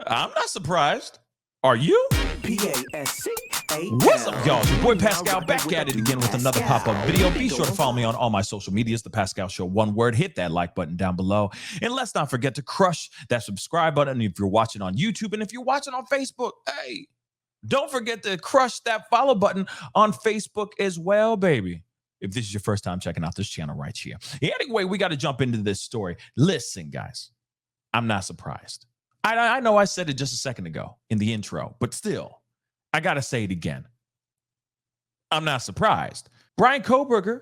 I'm not surprised. Are you? P-A-S-C-A-L. What's up, y'all? It's your boy Pascal back at it again with another pop-up video. Be sure to follow me on all my social medias, The Pascal Show, one word. Hit that like button down below. And let's not forget to crush that subscribe button if you're watching on YouTube. And if you're watching on Facebook, hey, don't forget to crush that follow button on Facebook as well, baby. If this is your first time checking out this channel right here. Anyway, we got to jump into this story. Listen, guys, I'm not surprised. I know I said it just a second ago in the intro, but still, I got to say it again. I'm not surprised. Bryan Kohberger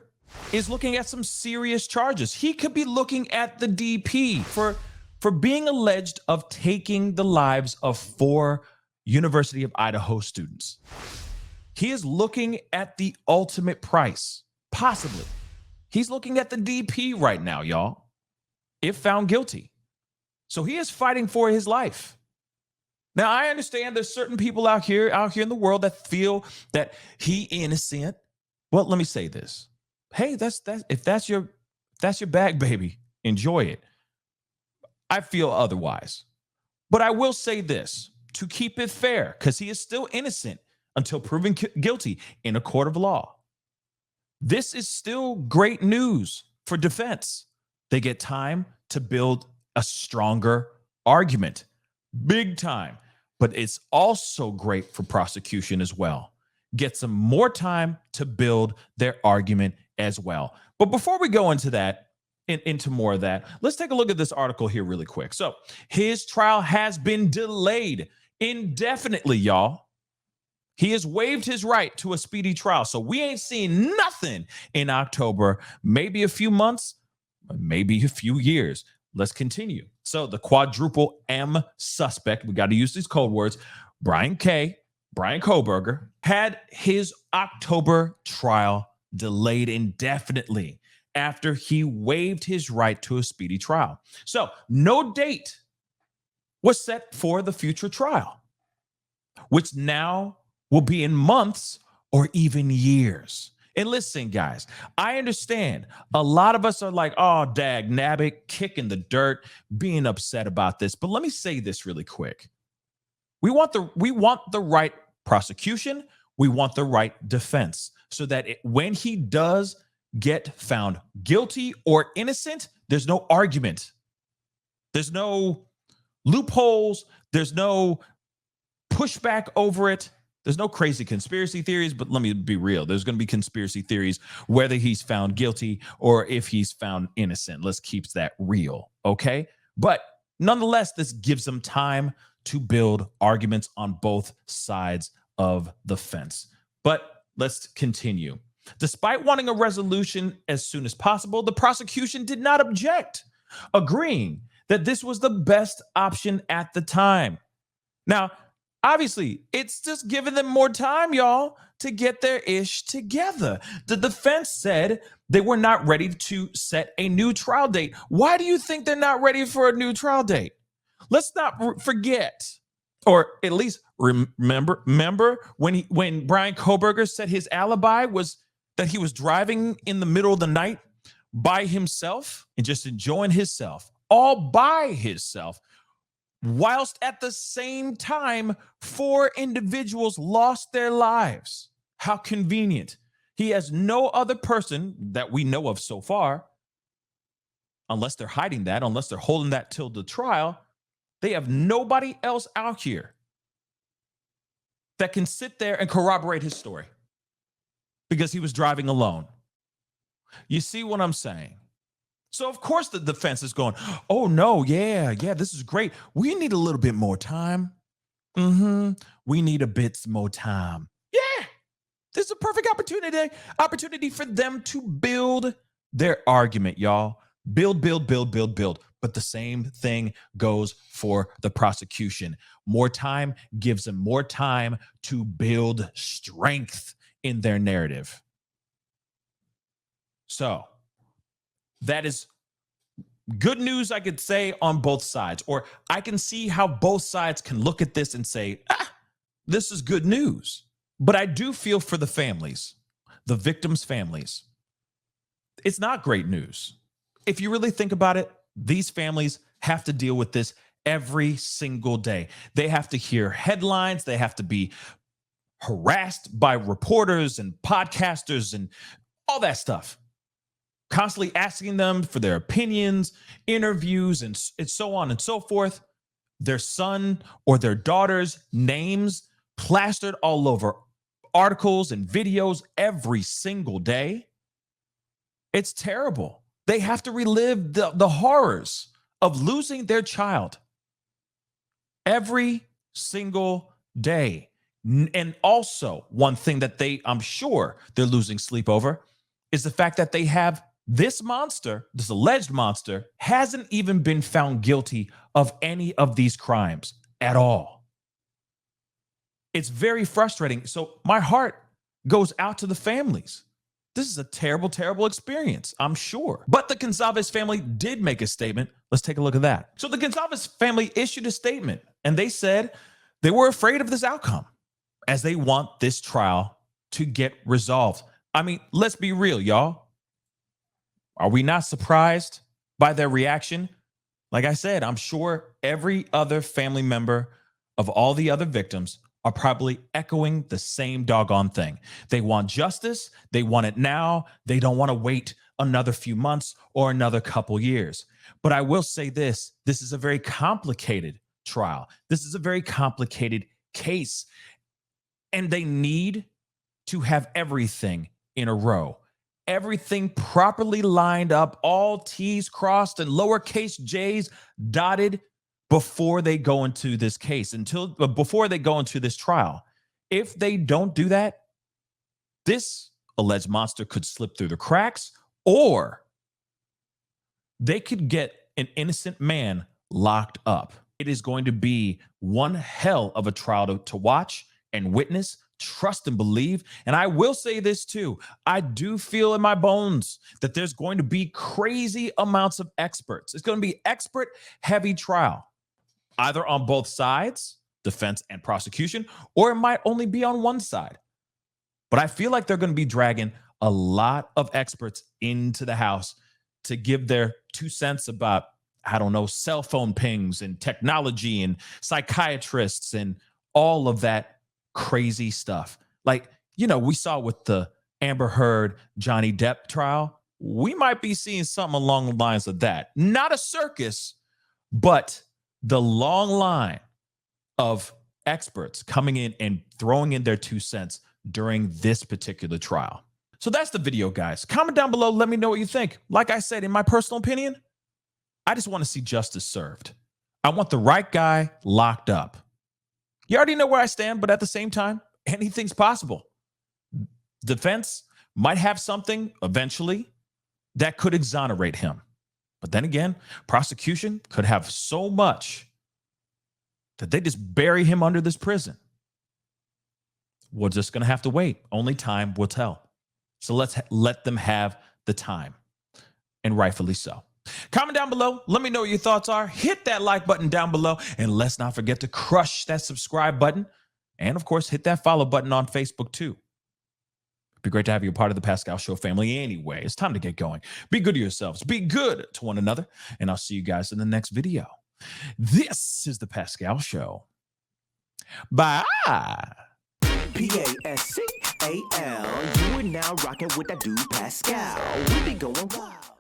is looking at some serious charges. He could be looking at the DP for being alleged of taking the lives of 4 University of Idaho students. He is looking at the ultimate price, possibly. He's looking at the DP right now, y'all, if found guilty. So he is fighting for his life. Now, I understand there's certain people out here in the world that feel that he innocent. Well, let me say this. Hey, if that's your bag, baby, enjoy it. I feel otherwise. But I will say this to keep it fair, because he is still innocent until proven guilty in a court of law. This is still great news for defense. They get time to build a stronger argument, big time. But it's also great for prosecution as well. Get some more time to build their argument as well. But before we go into that, into more of that, let's take a look at this article here really quick. So his trial has been delayed indefinitely, y'all. He has waived his right to a speedy trial. So we ain't seeing nothing in October, maybe a few months, maybe a few years. Let's continue. So the quadruple M suspect, we got to use these code words, Bryan Kohberger, had his October trial delayed indefinitely after he waived his right to a speedy trial. So no date was set for the future trial, which now will be in months or even years. And listen, guys, I understand a lot of us are like, oh, dag nabbit, kicking the dirt, being upset about this. But let me say this really quick. We want the right prosecution. We want the right defense so that when he does get found guilty or innocent, there's no argument. There's no loopholes. There's no pushback over it. There's no crazy conspiracy theories, but let me be real. There's going to be conspiracy theories whether he's found guilty or if he's found innocent. Let's keep that real, okay? But nonetheless, this gives them time to build arguments on both sides of the fence. But let's continue. Despite wanting a resolution as soon as possible, the prosecution did not object, agreeing that this was the best option at the time. Now, obviously, it's just giving them more time, y'all, to get their ish together. The defense said they were not ready to set a new trial date. Why do you think they're not ready for a new trial date? Let's not forget, or at least remember when Bryan Kohberger said his alibi was that he was driving in the middle of the night by himself and just enjoying himself, all by himself. Whilst at the same time, 4 individuals lost their lives. How convenient. He has no other person that we know of so far, unless they're hiding that, unless they're holding that till the trial. They have nobody else out here that can sit there and corroborate his story because he was driving alone. You see what I'm saying? So, of course, the defense is going, oh, no, yeah, this is great. We need a little bit more time. We need a bit more time. Yeah, this is a perfect opportunity for them to build their argument, y'all. Build. But the same thing goes for the prosecution. More time gives them more time to build strength in their narrative. So that is good news, I could say, on both sides. Or I can see how both sides can look at this and say, this is good news. But I do feel for the families, the victims' families. It's not great news. If you really think about it, these families have to deal with this every single day. They have to hear headlines. They have to be harassed by reporters and podcasters and all that stuff, constantly asking them for their opinions, interviews, and so on and so forth. Their son or their daughter's names plastered all over articles and videos every single day. It's terrible. They have to relive the horrors of losing their child every single day. And also, one thing that I'm sure they're losing sleep over is the fact that they have this monster, this alleged monster, hasn't even been found guilty of any of these crimes at all. It's very frustrating. So my heart goes out to the families. This is a terrible, terrible experience, I'm sure. But the Gonzalez family did make a statement. Let's take a look at that. So the Gonzalez family issued a statement, and they said they were afraid of this outcome as they want this trial to get resolved. I mean, let's be real, y'all. Are we not surprised by their reaction? Like I said, I'm sure every other family member of all the other victims are probably echoing the same doggone thing. They want justice. They want it now. They don't want to wait another few months or another couple years. But I will say this is a very complicated trial. This is a very complicated case. And they need to have everything in a row. Everything properly lined up, all T's crossed and lowercase j's dotted before they go into this case, before they go into this trial. If they don't do that, this alleged monster could slip through the cracks, or they could get an innocent man locked up. It is going to be one hell of a trial to watch and witness, trust and believe. And I will say this too. I do feel in my bones that there's going to be crazy amounts of experts. It's going to be expert heavy trial, either on both sides, defense and prosecution, or it might only be on one side. But I feel like they're going to be dragging a lot of experts into the house to give their 2 cents about, I don't know, cell phone pings and technology and psychiatrists and all of that crazy stuff. Like, you know, we saw with the Amber Heard, Johnny Depp trial, we might be seeing something along the lines of that. Not a circus, but the long line of experts coming in and throwing in their 2 cents during this particular trial. So that's the video, guys. Comment down below. Let me know what you think. Like I said, in my personal opinion, I just want to see justice served. I want the right guy locked up. You already know where I stand, but at the same time, anything's possible. Defense might have something eventually that could exonerate him. But then again, prosecution could have so much that they just bury him under this prison. We're just going to have to wait. Only time will tell. So let's let them have the time, and rightfully so. Comment down below. Let me know what your thoughts are. Hit that like button down below. And let's not forget to crush that subscribe button. And of course, hit that follow button on Facebook too. It'd be great to have you a part of the Pascal Show family anyway. It's time to get going. Be good to yourselves. Be good to one another. And I'll see you guys in the next video. This is the Pascal Show. Bye. Pascal. You are now rocking with that dude Pascal. We be going wild.